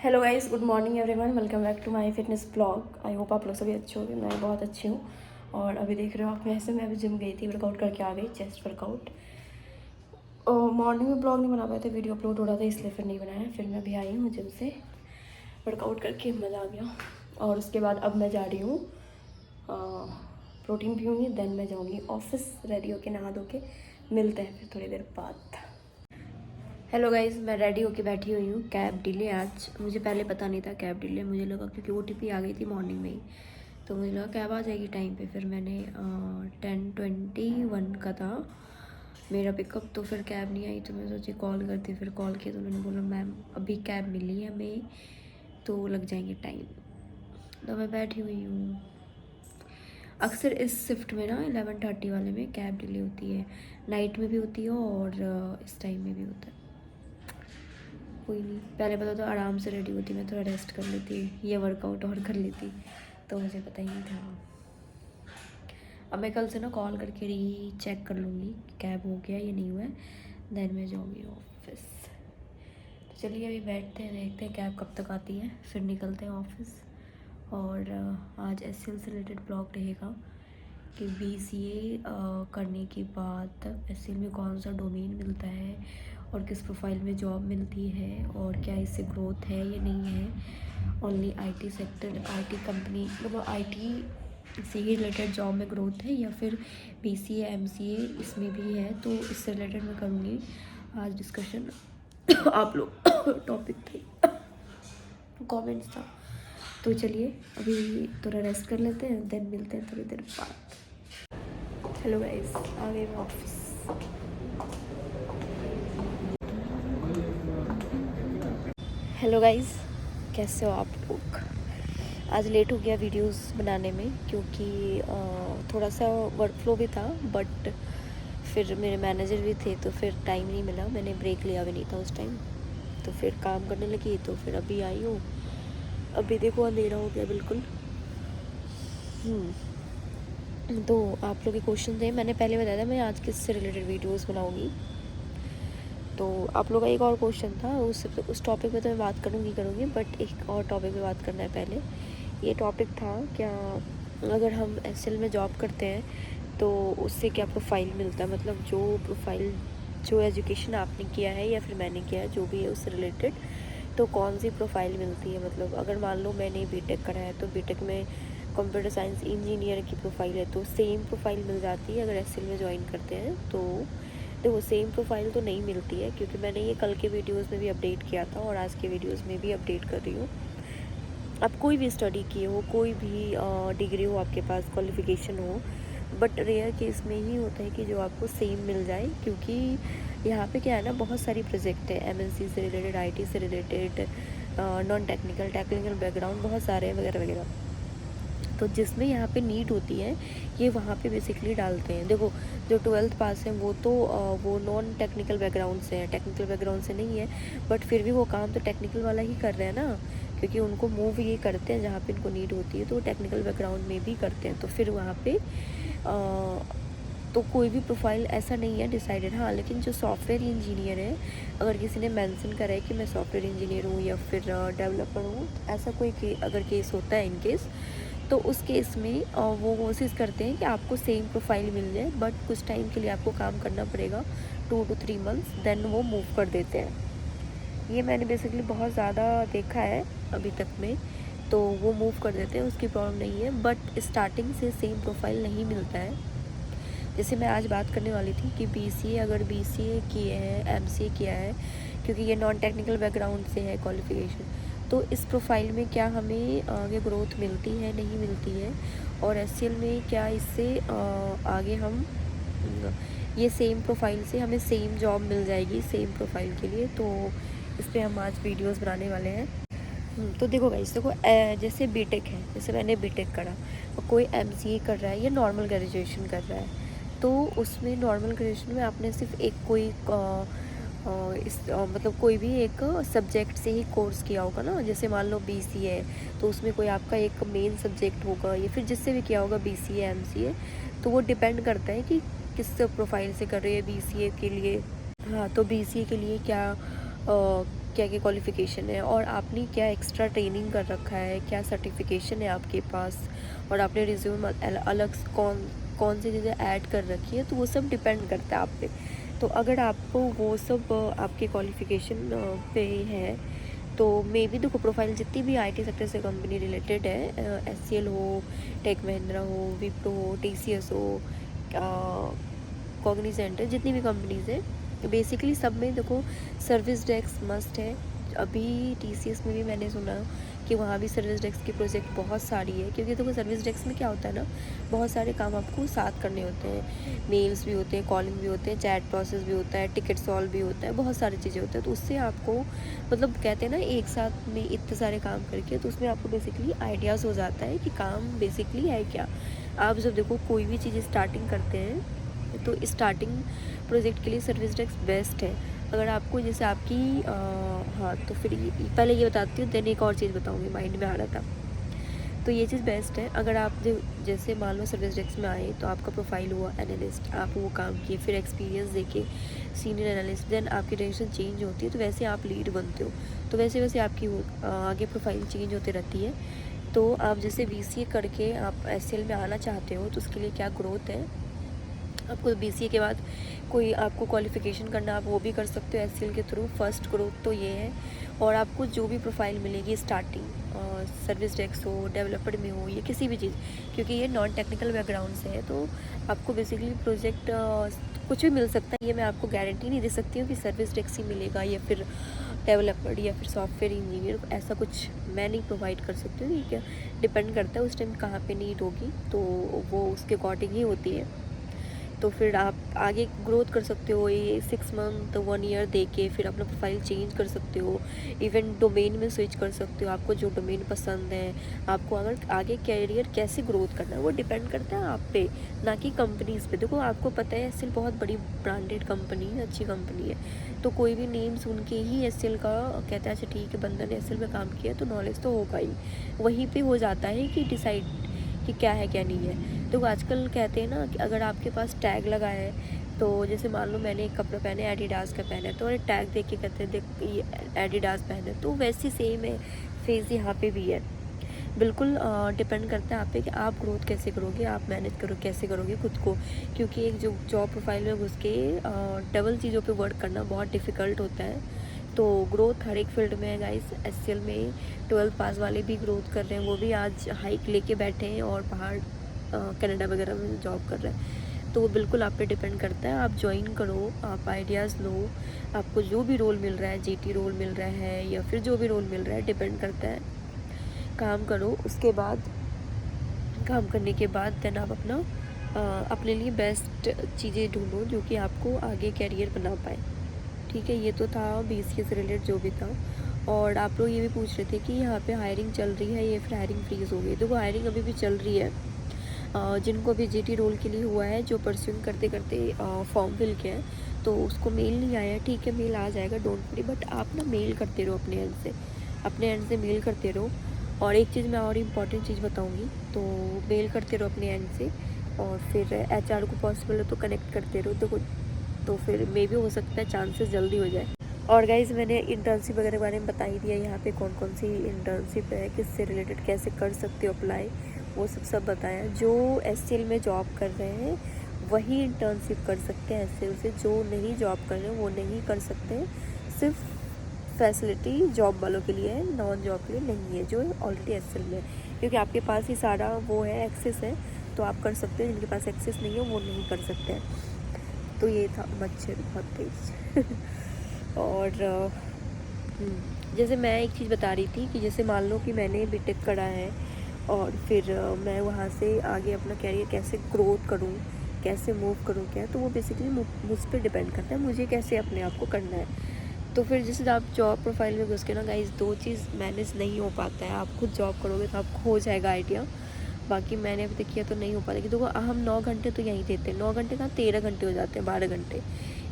Hello guys, good morning everyone, welcome back to my fitness blog. I hope आप लोग सभी अच्छे होंगे। मैं बहुत अच्छी हूँ। और अभी देख रहे हो आप, वैसे मैं अभी जिम गई थी, वर्कआउट करके आ गई, चेस्ट वर्कआउट। मॉर्निंग में ब्लॉग नहीं बना पाए थे, वीडियो अपलोड हो रहा था इसलिए फिर नहीं बनाया। फिर मैं अभी आई हूँ जिम से, वर्कआउट करके मज़ा आ गया। और उसके बाद अब मैं जा रही हूँ, प्रोटीन पीऊँगी, देन मैं जाऊँगी ऑफिस, रेडी होके नहा धो के। मिलते हैं फिर थोड़ी देर बाद। हेलो गाइस, मैं रेडी होके बैठी हुई हूँ। कैब डिले आज, मुझे पहले पता नहीं था कैब डिले, मुझे लगा क्योंकि OTP आ गई थी मॉर्निंग में ही, तो मुझे लगा कैब आ जाएगी टाइम पे। फिर मैंने 10:21 का था मेरा पिकअप, तो फिर कैब नहीं आई, तो मैं सोची कॉल करती। फिर कॉल किया तो उन्होंने बोला मैम अभी कैब मिली है हमें, तो लग जाएंगे टाइम। तो मैं बैठी हुई हूँ। अक्सर इस शिफ्ट में ना 11:30 वाले में कैब डिले होती है, नाइट में भी होती है और इस टाइम में भी होता है। कोई नहीं, पहले पता तो आराम से रेडी होती, मैं थोड़ा रेस्ट कर लेती, ये वर्कआउट और कर लेती, तो मुझे पता ही नहीं था। अब मैं कल से ना कॉल करके री चेक कर लूँगी कैब हो गया या नहीं हुआ है, देन मैं जाऊँगी ऑफिस। तो चलिए अभी बैठते हैं, देखते हैं कैब कब तक आती है, फिर निकलते हैं ऑफिस। और आज SCL से रिलेटेड ब्लॉग रहेगा कि BCA करने के बाद SCL में कौन सा डोमेन मिलता है और किस प्रोफाइल में जॉब मिलती है और क्या इससे ग्रोथ है या नहीं है। Only IT sector, IT company, मतलब IT से ही रिलेटेड जॉब में ग्रोथ है या फिर BCA MCA इसमें भी है, तो इससे रिलेटेड मैं करूँगी आज डिस्कशन। आप लोग टॉपिक थे, कमेंट्स था, तो चलिए अभी थोड़ा रेस्ट कर लेते हैं, देन मिलते हैं थोड़ी देर बाद। हेलो गाइस, आ गए मैं ऑफिस। हेलो गाइस, कैसे हो आप लोग? आज लेट हो गया वीडियोस बनाने में क्योंकि थोड़ा सा वर्क फ्लो भी था, बट फिर मेरे मैनेजर भी थे तो फिर टाइम नहीं मिला, मैंने ब्रेक लिया भी नहीं था उस टाइम, तो फिर काम करने लगी। तो फिर अभी आई हूँ, अभी देखो अंधेरा हो गया बिल्कुल। तो आप लोग के क्वेश्चन थे, मैंने पहले बताया था मैं आज किससे रिलेटेड वीडियोस बनाऊंगी। तो आप लोग का एक और क्वेश्चन था, उस टॉपिक पे तो मैं बात करूँगी, बट एक और टॉपिक पे बात करना है पहले। ये टॉपिक था क्या, अगर हम SCL में जॉब करते हैं तो उससे क्या प्रोफाइल मिलता है, मतलब जो प्रोफाइल, जो एजुकेशन आपने किया है या फिर मैंने किया है, जो भी है उससे रिलेटेड, तो कौन सी प्रोफाइल मिलती है। मतलब अगर मान लो मैंने BTech करा है तो BTech में कंप्यूटर साइंस इंजीनियर की प्रोफाइल है, तो सेम प्रोफाइल मिल जाती है अगर SCL में ज्वाइन करते हैं। तो देखो सेम प्रोफाइल तो नहीं मिलती है, क्योंकि मैंने ये कल के वीडियोस में भी अपडेट किया था और आज के वीडियोस में भी अपडेट कर रही हूँ। आप कोई भी स्टडी किए हो, कोई भी डिग्री हो आपके पास, क्वालिफिकेशन हो, बट रेयर केस में ही होता है कि जो आपको सेम मिल जाए, क्योंकि यहाँ पे क्या है ना, बहुत सारी प्रोजेक्ट है MNC से रिलेटेड, IT से related, non technical, technical background बहुत सारे हैं वगैरह वगैरह। तो जिसमें यहाँ पे नीड होती है ये वहाँ पे बेसिकली डालते हैं। देखो जो 12th पास हैं वो तो वो नॉन टेक्निकल बैकग्राउंड से है, टेक्निकल बैकग्राउंड से नहीं है, बट फिर भी वो काम तो टेक्निकल वाला ही कर रहे हैं ना, क्योंकि उनको मूव ये करते हैं जहाँ पे इनको नीड होती है, तो वो टेक्निकल बैकग्राउंड में भी करते हैं। तो फिर वहाँ पे तो कोई भी प्रोफाइल ऐसा नहीं है डिसाइडेड। हाँ, लेकिन जो सॉफ्टवेयर इंजीनियर है, अगर किसी ने मेंशन करा है कि मैं सॉफ्टवेयर इंजीनियर हूँ या फिर डेवलपर हूँ, ऐसा कोई अगर केस होता है इन केस, तो उस केस में वो कोशिश करते हैं कि आपको सेम प्रोफाइल मिल जाए, बट कुछ टाइम के लिए आपको काम करना पड़ेगा, 2 to 3 मंथ्स, देन वो मूव कर देते हैं। ये मैंने बेसिकली बहुत ज़्यादा देखा है अभी तक में, तो वो मूव कर देते हैं, उसकी प्रॉब्लम नहीं है, बट स्टार्टिंग से सेम प्रोफाइल नहीं मिलता है। जैसे मैं आज बात करने वाली थी कि BCA, अगर BCA किए हैं, MCA किया है, क्योंकि ये नॉन टेक्निकल बैकग्राउंड से है क्वालिफिकेशन, तो इस प्रोफाइल में क्या हमें आगे ग्रोथ मिलती है, नहीं मिलती है, और SCL में क्या इससे आगे हम ये सेम प्रोफाइल से हमें सेम जॉब मिल जाएगी सेम प्रोफाइल के लिए। तो इस पर हम आज वीडियोस बनाने वाले हैं। तो देखो गाइस, देखो जैसे BTech है, जैसे मैंने BTech करा और कोई MCA कर रहा है या नॉर्मल ग्रेजुएशन कर रहा है, तो उसमें नॉर्मल ग्रेजुएशन में आपने सिर्फ एक कोई मतलब कोई भी एक सब्जेक्ट से ही कोर्स किया होगा ना। जैसे मान लो BCA है तो उसमें कोई आपका एक मेन सब्जेक्ट होगा, या फिर जिससे भी किया होगा BCA MCA, तो वो डिपेंड करता है कि किस प्रोफाइल से कर रहे हैं BCA के लिए। हाँ, तो BCA के लिए क्या क्या क्या क्वालिफ़िकेशन है और आपने क्या एक्स्ट्रा ट्रेनिंग कर रखा है, क्या सर्टिफिकेशन है आपके पास, और आपने रिज्यूम अलग कौन कौन सी चीज़ें ऐड कर रखी है, तो वो सब डिपेंड करता है आप पे। तो अगर आपको वो सब आपके क्वालिफ़िकेशन पे है, तो मे बी देखो प्रोफाइल जितनी भी आईटी सेक्टर से कंपनी रिलेटेड है, एचसीएल हो, टेक महिंद्रा हो, विप्रो हो, टीसीएस हो, कॉग्निजेंट है, जितनी भी कंपनीज़ है बेसिकली सब में देखो सर्विस डेस्क मस्ट है। अभी टीसीएस में भी मैंने सुना कि वहाँ भी सर्विस डेस्क की प्रोजेक्ट बहुत सारी है, क्योंकि देखो सर्विस डेस्क में क्या होता है ना, बहुत सारे काम आपको साथ करने होते हैं, मेल्स भी होते हैं, कॉलिंग भी होते हैं, चैट प्रोसेस भी होता है, टिकट सॉल्व भी होता है, बहुत सारी चीज़ें होती हैं। तो उससे आपको मतलब कहते हैं ना एक साथ में इतने सारे काम करके, तो उसमें आपको बेसिकली आइडियाज़ हो जाता है कि काम बेसिकली है क्या। आप जब देखो कोई भी चीज़ स्टार्टिंग करते हैं तो स्टार्टिंग प्रोजेक्ट के लिए सर्विस डेस्क बेस्ट है। अगर आपको जैसे आपकी हाँ, तो फिर पहले ये बताती हूँ, देन एक और चीज़ बताऊँगी, माइंड में आ रहा था। तो ये चीज़ बेस्ट है। अगर आप जैसे मान लो सर्विस डेस्क में आए, तो आपका प्रोफाइल हुआ एनालिस्ट, आप वो काम किए, फिर एक्सपीरियंस देके सीनियर एनालिस्ट, देन आपकी डायरेक्शन चेंज होती है, तो वैसे आप लीड बनते हो, तो वैसे वैसे आपकी आगे प्रोफाइल चेंज होती रहती है। तो आप जैसे बीसीए करके आप एचसीएल में आना चाहते हो, तो उसके लिए क्या ग्रोथ है, आपको बीसीए के बाद कोई आपको क्वालिफ़िकेशन करना, आप वो भी कर सकते हो एचसीएल के थ्रू। फर्स्ट ग्रोथ तो ये है। और आपको जो भी प्रोफाइल मिलेगी स्टार्टिंग, सर्विस डेस्क हो, डेवलपर में हो, या किसी भी चीज़, क्योंकि ये नॉन टेक्निकल बैकग्राउंड से है, तो आपको बेसिकली प्रोजेक्ट कुछ भी मिल सकता है। ये मैं आपको गारंटी नहीं दे सकती हूँ कि सर्विस डेस्क ही मिलेगा या फिर डेवलपर या फिर सॉफ्टवेयर इंजीनियर, ऐसा कुछ मैं नहीं प्रोवाइड कर सकती हूँ। ठीक है, डिपेंड करता है उस टाइम कहाँ पे नीड होगी, तो वो उसके अकॉर्डिंग ही होती है। तो फिर आप आगे ग्रोथ कर सकते हो, ये 6 मंथ 1 ईयर दे के फिर अपना प्रोफाइल चेंज कर सकते हो, इवन डोमेन में स्विच कर सकते हो, आपको जो डोमेन पसंद है। आपको अगर आगे कैरियर कैसे ग्रोथ करना है वो डिपेंड करता है आप पे, ना कि कंपनीज़ पे। देखो आपको पता है एचसीएल बहुत बड़ी ब्रांडेड कंपनी है, अच्छी कंपनी है, तो कोई भी नेम सुन के ही एचसीएल का कहता है अच्छा ठीक है बंदा ने एचसीएल में काम किया, तो नॉलेज तो होगा ही। वहीं पे हो जाता है कि डिसाइड कि क्या है क्या नहीं है। तो आजकल कहते हैं ना कि अगर आपके पास टैग लगा है, तो जैसे मान लो मैंने एक कपड़ा पहने एडिडास का पहना है, तो अरे टैग देख के कहते हैं देख ये एडिडास पहने, तो वैसी सेम है फेस यहाँ पे भी है। बिल्कुल डिपेंड करता है आप पे कि आप ग्रोथ कैसे करोगे, आप मैनेज करो कैसे करोगे खुद को, क्योंकि एक जो जॉब प्रोफाइल में घुस के डबल चीज़ों पे वर्क करना बहुत डिफ़िकल्ट होता है। तो ग्रोथ हर एक फील्ड में है गाइस। एचसीएल में 12th पास वाले भी ग्रोथ कर रहे हैं, वो भी आज हाइक लेके बैठे हैं और बाहर कनाडा वगैरह में जॉब कर रहे हैं। तो वो बिल्कुल आप पे डिपेंड करता है, आप ज्वाइन करो, आप आइडियाज़ लो, आपको जो भी रोल मिल रहा है, जीटी रोल मिल रहा है या फिर जो भी रोल मिल रहा है, डिपेंड करता है, काम करो। उसके बाद काम करने के बाद देन आप अपना अपने लिए बेस्ट चीज़ें ढूंढो जो कि आपको आगे कैरियर बना पाए। ठीक है, ये तो था बीसीए से रिलेटेड जो भी था। और आप लोग ये भी पूछ रहे थे कि यहाँ पे हायरिंग चल रही है या फिर हायरिंग फ्रीज़ हो गई। देखो हायरिंग अभी भी चल रही है। जिनको भी जीटी रोल के लिए हुआ है, जो परस्यूम करते करते फॉर्म फिल किया है, तो उसको मेल नहीं आया, ठीक है मेल आ जाएगा, डोंट वरी, बट आप ना मेल करते रहो अपने एंड से, अपने एंड से मेल करते रहो। और एक चीज़ मैं और इम्पॉर्टेंट चीज़ बताऊँगी, तो मेल करते रहो अपने एंड से, और फिर एचआर को पॉसिबल हो तो कनेक्ट करते रहो। देखो तो फिर मे भी हो सकता है चांसेस जल्दी हो जाए। और गाइज़ मैंने इंटर्नशिप वगैरह के बारे में बता ही दिया, यहाँ पे कौन कौन सी इंटर्नशिप है, किससे रिलेटेड कैसे कर सकते हो अप्लाई, वो सब बताया। जो एचसीएल में जॉब कर रहे हैं वही इंटर्नशिप कर सकते हैं एचसीएल से, जो नहीं जॉब कर रहे हैं वो नहीं कर सकते हैं। सिर्फ फैसिलिटी जॉब वालों के लिए है, नॉन जॉब के लिए नहीं है, जो ऑलरेडी एचसीएल में है, क्योंकि आपके पास ही सारा वो है, एक्सेस है, तो आप कर सकते हैं। जिनके पास एक्सेस नहीं है वो नहीं कर सकते हैं। तो ये था मच्छर बहुत तेज और जैसे मैं एक चीज़ बता रही थी कि जैसे मान लो कि मैंने बीटेक करा है और फिर मैं वहाँ से आगे अपना कैरियर कैसे ग्रोथ करूँ, कैसे मूव करूँ, क्या, तो वो बेसिकली मुझ पर डिपेंड करता है, मुझे कैसे अपने आप को करना है। तो फिर जैसे आप जॉब प्रोफाइल में घुस के ना गाइस, दो चीज़ मैनेज नहीं हो पाता है। आप खुद जॉब करोगे तो आपको हो जाएगा आइडिया, बाकी मैंने अभी तक किया तो नहीं हो पाता। कि देखो हम 9 घंटे तो यहीं देते हैं, 9 घंटे कहाँ 13 घंटे हो जाते हैं, 12 घंटे।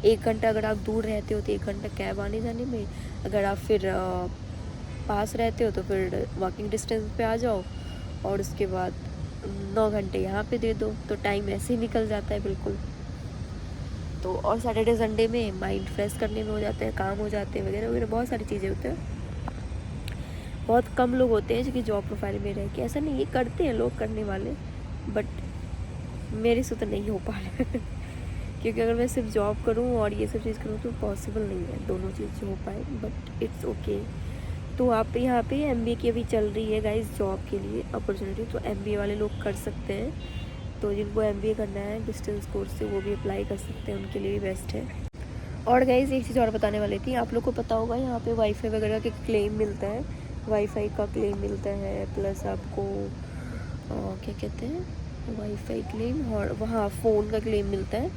1 घंटा अगर आप दूर रहते हो तो 1 घंटा कैब आने जाने में, अगर आप फिर पास रहते हो तो फिर वॉकिंग डिस्टेंस पे आ जाओ, और उसके बाद 9 घंटे यहाँ पे दे दो, तो टाइम ऐसे ही निकल जाता है बिल्कुल। तो और सैटरडे संडे में माइंड फ्रेश करने में हो जाता है, काम हो जाते हैं वगैरह वगैरह, बहुत सारी चीज़ें होते हैं। बहुत कम लोग होते हैं जो कि जॉब प्रोफाइल में रह के, ऐसा नहीं ये करते हैं लोग करने वाले, बट मेरे से तो नहीं हो पा रहा है क्योंकि अगर मैं सिर्फ जॉब करूं और ये सब चीज़ करूं तो पॉसिबल नहीं है दोनों चीज़ हो पाए, बट इट्स ओके। तो आप यहाँ पे MBA की अभी चल रही है गाइस जॉब के लिए अपॉर्चुनिटी, तो MBA वाले लोग कर सकते हैं। तो जिनको MBA करना है डिस्टेंस कोर्स से वो भी अप्लाई कर सकते हैं, उनके लिए भी बेस्ट है। और गाइस एक चीज़ और बताने वाली थी, आप लोग को पता होगा यहाँ पे वाईफाई वगैरह का क्लेम मिलता है, वाईफाई का क्लेम मिलता है, प्लस आपको क्या कहते हैं वाईफाई क्लेम, और वहाँ फ़ोन का क्लेम मिलता है,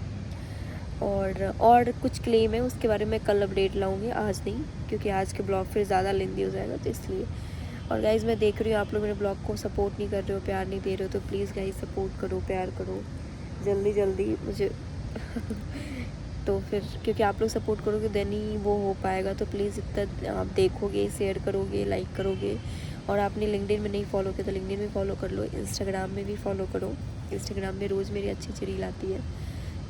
और कुछ क्लेम है उसके बारे में कल अपडेट लाऊंगी, आज नहीं, क्योंकि आज के ब्लॉग फिर ज़्यादा लेंदी हो जाएगा तो इसलिए। और गाइज़ मैं देख रही हूँ आप लोग मेरे ब्लॉग को सपोर्ट नहीं कर रहे हो, प्यार नहीं दे रहे हो, तो प्लीज़ गाइज़ सपोर्ट करो, प्यार करो जल्दी जल्दी मुझे तो फिर क्योंकि आप लोग सपोर्ट करोगे देन ही वो हो पाएगा, तो प्लीज़ इतना आप देखोगे, शेयर करोगे, लाइक करोगे। और आपने लिंक्डइन में नहीं फॉलो किया तो लिंक्डइन में फॉलो कर लो, इंस्टाग्राम में भी फॉलो करो, इंस्टाग्राम में रोज़ मेरी अच्छी अच्छी रील आती है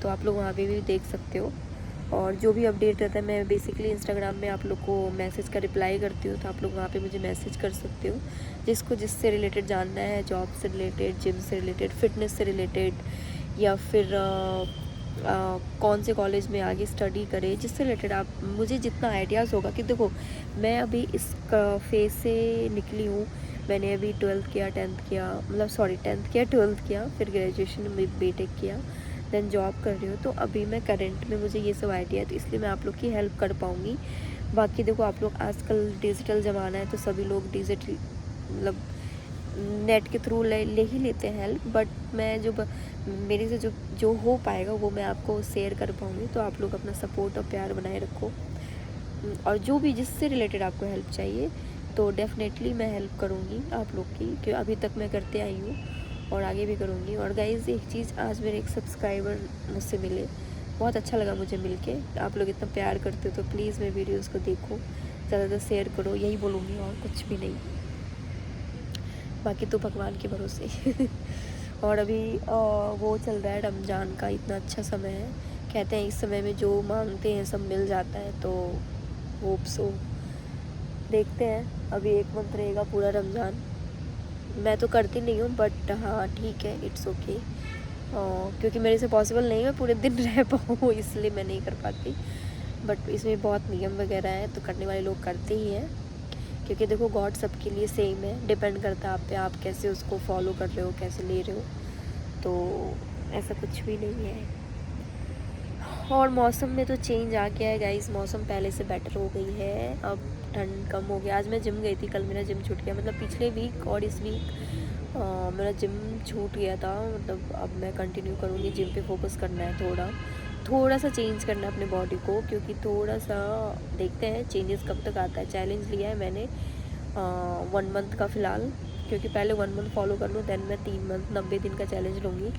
तो आप लोग वहाँ पे भी देख सकते हो। और जो भी अपडेट रहता है मैं बेसिकली इंस्टाग्राम में आप लोग को मैसेज का रिप्लाई करती हूँ, तो आप लोग वहाँ पे मुझे मैसेज कर सकते हो जिसको जिससे रिलेटेड जानना है, जॉब से रिलेटेड, जिम से रिलेटेड, फिटनेस से रिलेटेड, या फिर कौन से कॉलेज में आगे स्टडी करे, जिससे रिलेटेड आप मुझे जितना आइडियाज़ होगा। कि देखो मैं अभी इस फेज़ से निकली हूँ, मैंने अभी 12th किया, 10th किया, मतलब सॉरी 10th किया, 12th किया, फिर ग्रेजुएशन में बीटेक किया, देन जॉब कर रही हूँ, तो अभी मैं करंट में मुझे ये सब आइडिया है, तो इसलिए मैं आप लोग की हेल्प कर पाऊँगी। बाकी देखो आप लोग आजकल डिजिटल ज़माना है तो सभी लोग डिजिटल मतलब नेट के थ्रू ले ही लेते हैं हेल्प, बट मैं जो मेरे से जो हो पाएगा वो मैं आपको शेयर कर पाऊँगी। तो आप लोग अपना सपोर्ट और प्यार बनाए रखो, और जो भी जिससे रिलेटेड आपको हेल्प चाहिए तो डेफिनेटली मैं हेल्प करूँगी आप लोग की, क्योंकि अभी तक मैं करते आई हूँ और आगे भी करूँगी। और गाइज़ एक चीज़, आज मेरे एक सब्सक्राइबर मुझसे मिले, बहुत अच्छा लगा मुझे मिल के। आप लोग इतना प्यार करते हो तो प्लीज़ मेरे वीडियोज़ को देखो, ज़्यादातर शेयर करो, यही बोलूँगी और कुछ भी नहीं, बाकी तो भगवान के भरोसे और अभी वो चल रहा है रमज़ान का, इतना अच्छा समय है, कहते हैं इस समय में जो मांगते हैं सब मिल जाता है, तो होप सो देखते हैं। अभी 1 मंथ रहेगा पूरा रमज़ान, मैं तो करती नहीं हूँ बट हाँ ठीक है, इट्स ओके, क्योंकि मेरे से पॉसिबल नहीं है पूरे दिन रह पाऊँ इसलिए मैं नहीं कर पाती, बट इसमें बहुत नियम वगैरह हैं तो करने वाले लोग करते ही हैं, क्योंकि देखो गॉड सबके लिए सेम है, डिपेंड करता है आप पे, आप कैसे उसको फॉलो कर रहे हो, कैसे ले रहे हो, तो ऐसा कुछ भी नहीं है। और मौसम में तो चेंज आ गया है गाइस, मौसम पहले से बेटर हो गई है, अब ठंड कम हो गया। आज मैं जिम गई थी, कल मेरा जिम छूट गया, मतलब पिछले वीक और इस वीक मेरा जिम छूट गया था, मतलब अब मैं कंटिन्यू करूँगी, जिम पे फोकस करना है, थोड़ा सा चेंज करना है अपने बॉडी को, क्योंकि थोड़ा सा देखते हैं चेंजेस कब तक आता है। चैलेंज लिया है मैंने 1 मंथ का फ़िलहाल, क्योंकि पहले 1 मंथ फॉलो कर लूँ, देन मैं 3 मंथ 90 दिन का चैलेंज लूँगी,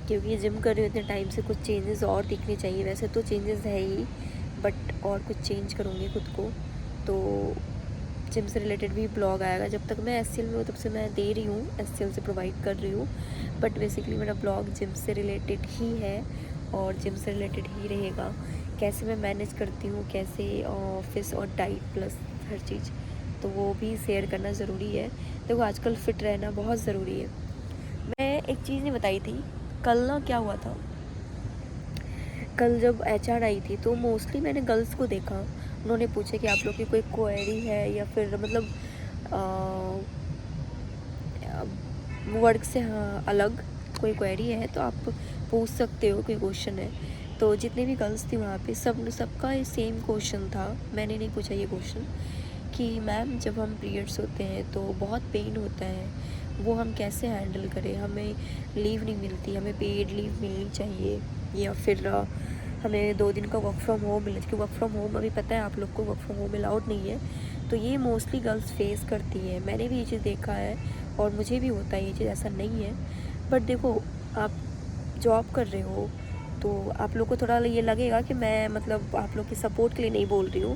क्योंकि जिम कर रही हूँ इतने टाइम से, कुछ चेंजेस और दिखने चाहिए। वैसे तो चेंजेस है ही, बट और कुछ चेंज करूँगी खुद को, तो जिम से रिलेटेड भी ब्लॉग आएगा। जब तक मैं SCL में हूँ तब से मैं दे रही हूँ, SCL से प्रोवाइड कर रही हूँ, बट बेसिकली मेरा ब्लॉग जिम से रिलेटेड ही है और जिम से रिलेटेड ही रहेगा। कैसे मैं मैनेज करती हूँ, कैसे ऑफिस और डाइट प्लस हर चीज़, तो वो भी शेयर करना ज़रूरी है। देखो आजकल फ़िट रहना बहुत ज़रूरी है। मैं एक चीज़ नहीं बताई थी, कल ना क्या हुआ था, कल जब HR आई थी तो मोस्टली मैंने गर्ल्स को देखा, उन्होंने पूछा कि आप लोग की कोई क्वेरी है या फिर मतलब वर्क से हाँ अलग कोई क्वेरी है तो आप पूछ सकते हो, कोई क्वेश्चन है। तो जितने भी गर्ल्स थी वहाँ पे सबका सेम क्वेश्चन था, मैंने नहीं पूछा ये क्वेश्चन कि मैम जब हम पीरियड्स होते हैं तो बहुत पेन होता है, वो हम कैसे हैंडल करें, हमें लीव नहीं मिलती, हमें पेड लीव मिलनी चाहिए, या फिर हमें 2 दिन का वर्क फ्रॉम होम मिलना चाहिए। वर्क फ्रॉम होम अभी पता है आप लोग को वर्क फ्रॉम होम अलाउड नहीं है, तो ये मोस्टली गर्ल्स फेस करती हैं, मैंने भी ये चीज़ देखा है और मुझे भी होता है ये चीज़, ऐसा नहीं है। बट देखो आप जॉब कर रहे हो तो आप लोग को थोड़ा ये लगेगा कि मैं मतलब आप लोग के सपोर्ट के लिए नहीं बोल रही हूँ,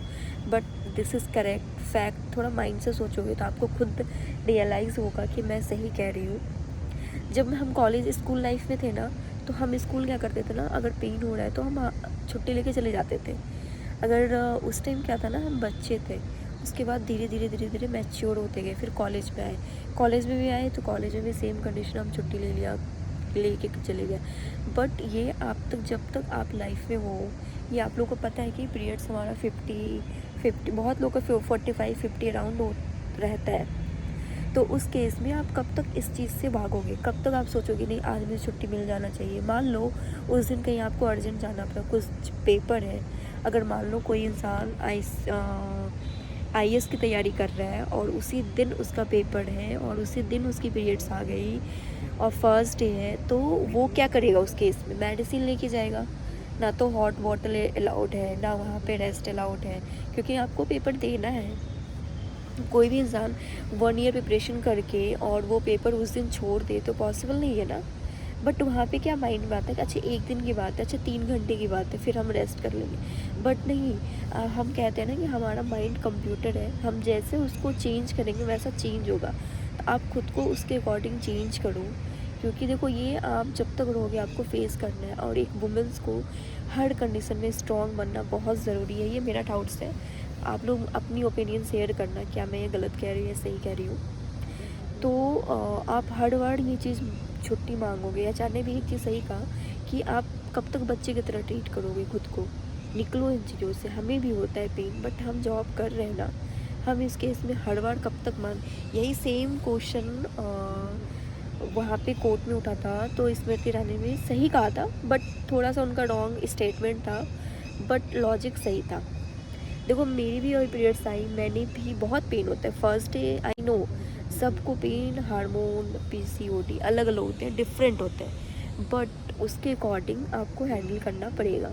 but this is correct fact. थोड़ा माइंड से सोचोगे तो आपको खुद रियलाइज़ होगा कि मैं सही कह रही हूँ। जब हम कॉलेज स्कूल लाइफ में थे ना तो हम स्कूल क्या करते थे ना, अगर पेन हो रहा है तो हम छुट्टी लेके चले जाते थे। अगर उस टाइम क्या था ना, हम बच्चे थे। उसके बाद धीरे धीरे धीरे धीरे मैच्योर होते गए, फिर कॉलेज में आए, कॉलेज में भी आए तो कॉलेज में भी सेम कंडीशन, हम छुट्टी ले लिया, लेके चले गए। बट ये आप तक, जब तक आप लाइफ में हो, ये आप लोगों को पता है कि पीरियड्स हमारा 50 बहुत लोगों का 45-50 अराउंड रहता है। तो उस केस में आप कब तक इस चीज़ से भागोगे, कब तक आप सोचोगे नहीं आज मुझे छुट्टी मिल जाना चाहिए। मान लो उस दिन कहीं आपको अर्जेंट जाना पड़ा, कुछ पेपर है, अगर मान लो कोई इंसान IAS की तैयारी कर रहा है और उसी दिन उसका पेपर है और उसी दिन उसकी पीरियड्स आ गई और फर्स्ट डे है, तो वो क्या करेगा उस केस में? मेडिसिन लेके जाएगा, ना तो हॉट वाटर अलाउड है, ना वहाँ पे रेस्ट अलाउड है, क्योंकि आपको पेपर देना है। कोई भी इंसान 1 ईयर प्रिपरेशन करके और वो पेपर उस दिन छोड़ दे तो पॉसिबल नहीं है ना। बट वहाँ पे क्या माइंड में आता है कि अच्छा 1 दिन की बात है, अच्छा 3 घंटे की बात है, फिर हम रेस्ट कर लेंगे। बट नहीं, हम कहते हैं ना कि हमारा माइंड कंप्यूटर है, हम जैसे उसको चेंज करेंगे वैसा चेंज होगा। तो आप खुद को उसके अकॉर्डिंग चेंज करो, क्योंकि देखो ये आप जब तक रहोगे आपको फेस करना है। और एक वुमेंस को हर कंडीशन में स्ट्रॉन्ग बनना बहुत ज़रूरी है। ये मेरा डाउट्स है, आप लोग अपनी ओपिनियन शेयर करना, क्या मैं ये गलत कह रही हूँ या सही कह रही हूँ। तो आप हर बार ये चीज़ छुट्टी मांगोगे, या चाहने भी एक चीज़ सही कहा कि आप कब तक बच्चे की तरह ट्रीट करोगे खुद को। निकलो इन चीज़ों से, हमें भी होता है पेन, बट हम जॉब कर रहे हैं ना, हम इस केस में हर बार कब तक यही सेम क्वेश्चन वहाँ पे कोर्ट में उठा था, तो स्मृति ईरानी ने सही कहा था, बट थोड़ा सा उनका रॉन्ग स्टेटमेंट था, बट लॉजिक सही था। देखो मेरी भी और पीरियड्स आई, मैंने भी बहुत पेन होता है फर्स्ट डे, आई नो सबको पेन, हार्मोन PCOD अलग अलग होते हैं, डिफरेंट होते हैं, बट उसके अकॉर्डिंग आपको हैंडल करना पड़ेगा।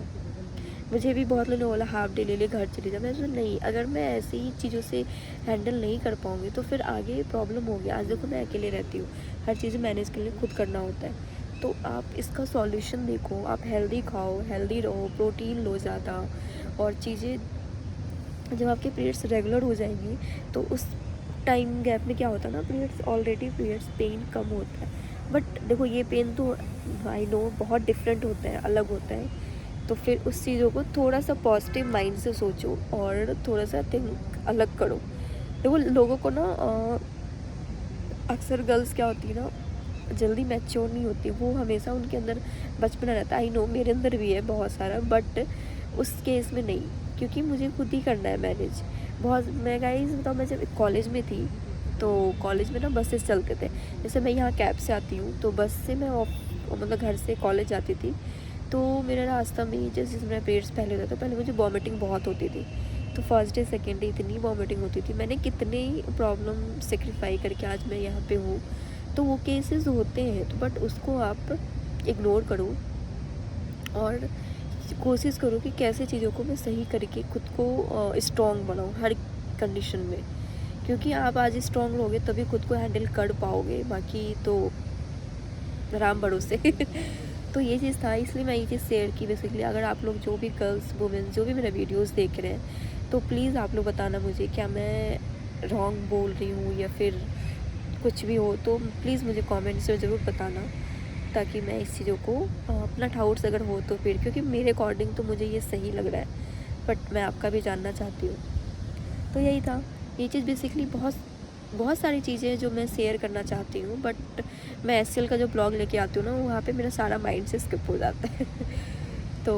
मुझे भी बहुत लोगों ने बोला हाफ डे ले ले घर चले जा, मैं सोचा नहीं, अगर मैं ऐसी ही चीज़ों से हैंडल नहीं कर पाऊँगी तो फिर आगे प्रॉब्लम होगी। आज देखो मैं अकेले रहती हूँ, हर चीज़ मैनेज के लिए खुद करना होता है। तो आप इसका सॉल्यूशन देखो, आप हेल्दी खाओ, हेल्दी रहो, प्रोटीन लो ज़्यादा, और चीज़ें जब आपके पीरियड्स रेगुलर हो जाएंगी तो उस टाइम गैप में क्या होता है ना, पीरियड्स पेन कम होता है। बट देखो ये पेन तो आई नो बहुत डिफरेंट होता है, अलग होता है। तो फिर उस चीज़ों को थोड़ा सा पॉजिटिव माइंड से सोचो और थोड़ा सा थिंक अलग करो। देखो लोगों को ना अक्सर गर्ल्स क्या होती है ना, जल्दी मैच्योर नहीं होती, वो हमेशा उनके अंदर बचपना रहता है। आई नो मेरे अंदर भी है बहुत सारा, बट उस केस में नहीं, क्योंकि मुझे खुद ही करना है मैनेज। बहुत मैं गाइस बताऊँ, मैं जब कॉलेज में थी तो कॉलेज में ना बसेस चलते थे, जैसे मैं यहाँ कैब से आती हूँ तो बस से मैं मतलब घर से कॉलेज जाती थी, तो मेरा रास्ता में जैसे मेरा पेट्स पहले होता था, पहले मुझे वॉमिटिंग बहुत होती थी। तो फर्स्ट डे सेकेंड डे इतनी वॉमिटिंग होती थी, मैंने कितने प्रॉब्लम सेक्रीफाई करके आज मैं यहाँ पे हूँ। तो वो केसेस होते हैं, तो बट उसको आप इग्नोर करो और कोशिश करो कि कैसे चीज़ों को मैं सही करके खुद को स्ट्रॉन्ग बनाऊँ हर कंडीशन में, क्योंकि आप आज स्ट्रॉन्ग रहोगे तभी खुद को हैंडल कर पाओगे, बाकी तो राम भरोसे तो ये चीज़ था, इसलिए मैं ये चीज़ शेयर की बेसिकली। अगर आप लोग जो भी गर्ल्स वुमेन जो भी मेरा वीडियोस देख रहे हैं, तो प्लीज़ आप लोग बताना मुझे क्या मैं रॉन्ग बोल रही हूँ या फिर कुछ भी हो, तो प्लीज़ मुझे कमेंट्स में ज़रूर बताना, ताकि मैं इस चीज़ों को अपना डाउट्स अगर हो तो फिर, क्योंकि मेरे अकॉर्डिंग तो मुझे ये सही लग रहा है, बट मैं आपका भी जानना चाहती हूँ। तो यही था, ये चीज़ बेसिकली बहुत सारी चीज़ें जो मैं शेयर करना चाहती हूँ, बट मैं SL का जो ब्लॉग लेके आती हूँ ना, वहाँ पे मेरा सारा माइंड से स्किप हो जाता है तो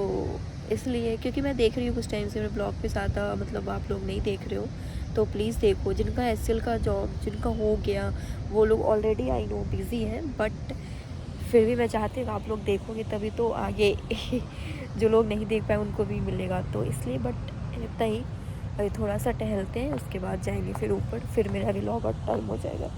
इसलिए, क्योंकि मैं देख रही हूँ कुछ टाइम से मेरे ब्लॉग पे ज़्यादा मतलब आप लोग नहीं देख रहे हो, तो प्लीज़ देखो। जिनका SL का जॉब जिनका हो गया वो लोग ऑलरेडी आई नो बिज़ी हैं, बट फिर भी मैं चाहती हूँ आप लोग देखोगे तभी तो आगे जो लोग नहीं देख पाए उनको भी मिलेगा, तो इसलिए। बट इतना ही, अभी थोड़ा सा टहलते हैं, उसके बाद जाएंगे फिर ऊपर, फिर मेरा व्लॉग और टाइम हो जाएगा।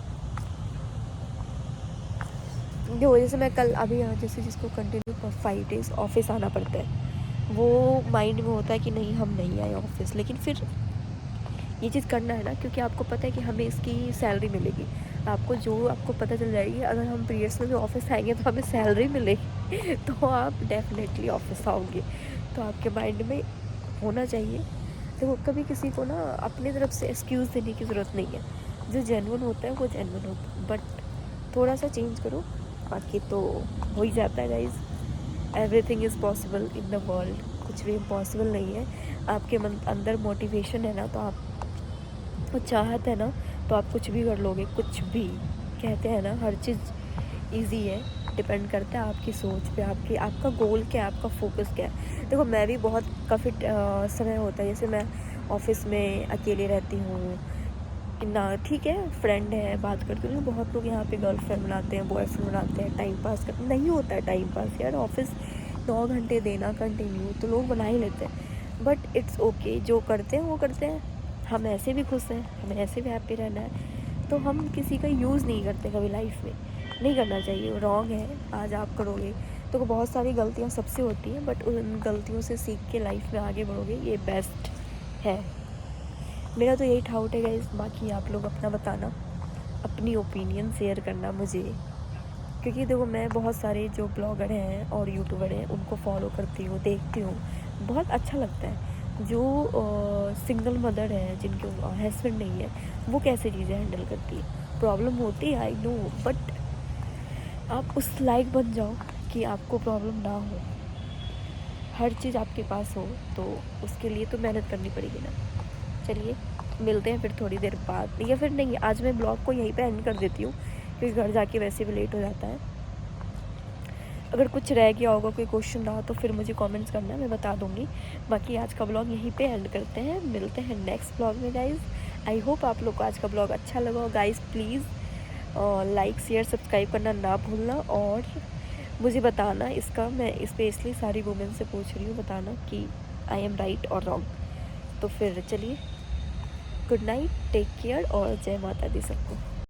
जो वजह से मैं कल अभी यहाँ जैसे जिसको कंटिन्यू 5 डेज़ ऑफिस आना पड़ता है, वो माइंड में होता है कि नहीं हम नहीं आए ऑफिस, लेकिन फिर ये चीज़ करना है ना, क्योंकि आपको पता है कि हमें इसकी सैलरी मिलेगी। आपको पता चल जाएगी अगर हम पीरियड्स में भी ऑफिस आएंगे तो हमें सैलरी मिलेगी तो आप डेफिनेटली ऑफिस आओगे। तो आपके माइंड में होना चाहिए। देखो कभी किसी को ना अपनी तरफ से एक्सक्यूज़ देने की ज़रूरत नहीं है, जो जेन्युइन होता है वो जेन्युइन होता है, बट थोड़ा सा चेंज करो, बाकी तो हो ही जाता है guys. Everything is possible in the world, कुछ भी इम्पॉसिबल नहीं है। आपके मन अंदर मोटिवेशन है ना, तो आप वो चाहत है ना, तो आप कुछ भी कर लोगे, कुछ भी। कहते हैं ना हर चीज़ इजी है, डिपेंड करता है आपकी सोच पे, आपका गोल क्या है, आपका फोकस क्या है। देखो मैं भी बहुत काफ़ी समय होता है, जैसे मैं ऑफिस में अकेले रहती हूँ ना, ठीक है, फ्रेंड है, बात करती हूँ। बहुत लोग यहाँ पे गर्लफ्रेंड बनाते हैं, बॉयफ्रेंड बनाते हैं, टाइम पास कर, नहीं होता है टाइम पास यार। ऑफिस 9 घंटे देना कंटिन्यू, तो लोग बना ही लेते हैं। बट इट्स ओके, जो करते हैं वो करते हैं। हम ऐसे भी खुश हैं, हमें ऐसे भी हैप्पी रहना है, तो हम किसी का यूज़ नहीं करते कभी लाइफ में। नहीं करना चाहिए, रॉन्ग है। आज आप करोगे तो बहुत सारी गलतियाँ सबसे होती हैं, बट उन गलतियों से सीख के लाइफ में आगे बढ़ोगे, ये बेस्ट है। मेरा तो यही डाउट है गाइस, बाकी आप लोग अपना बताना, अपनी ओपिनियन शेयर करना मुझे। क्योंकि देखो मैं बहुत सारे जो ब्लॉगर हैं और यूट्यूबर हैं उनको फॉलो करती हूँ, देखती हूँ, बहुत अच्छा लगता है। जो सिंगल मदर है, जिनके हस्बैंड नहीं है, वो कैसे चीज़ें हैंडल करती है। प्रॉब्लम होती है, आई नो, बट आप उस लायक बन जाओ कि आपको प्रॉब्लम ना हो, हर चीज़ आपके पास हो, तो उसके लिए तो मेहनत करनी पड़ेगी ना। चलिए मिलते हैं फिर थोड़ी देर बाद, या फिर नहीं, आज मैं ब्लॉग को यहीं पे एंड कर देती हूँ, क्योंकि घर जाके वैसे भी लेट हो जाता है। अगर कुछ रह गया होगा, कोई क्वेश्चन रहा, तो फिर मुझे कमेंट्स करना, मैं बता दूँगी। बाकी आज का ब्लॉग यहीं पे एंड करते हैं, मिलते हैं नेक्स्ट ब्लॉग में गाइज़। आई होप आप लोग को आज का ब्लॉग अच्छा लगा हो guys. Please like share subscribe करना ना भूलना, और मुझे बताना इसका, मैं स्पेशली सारी वुमेन से पूछ रही हूँ, बताना कि आई एम राइट और रॉन्ग। तो फिर चलिए, गुड नाइट, टेक केयर और जय माता दी सबको।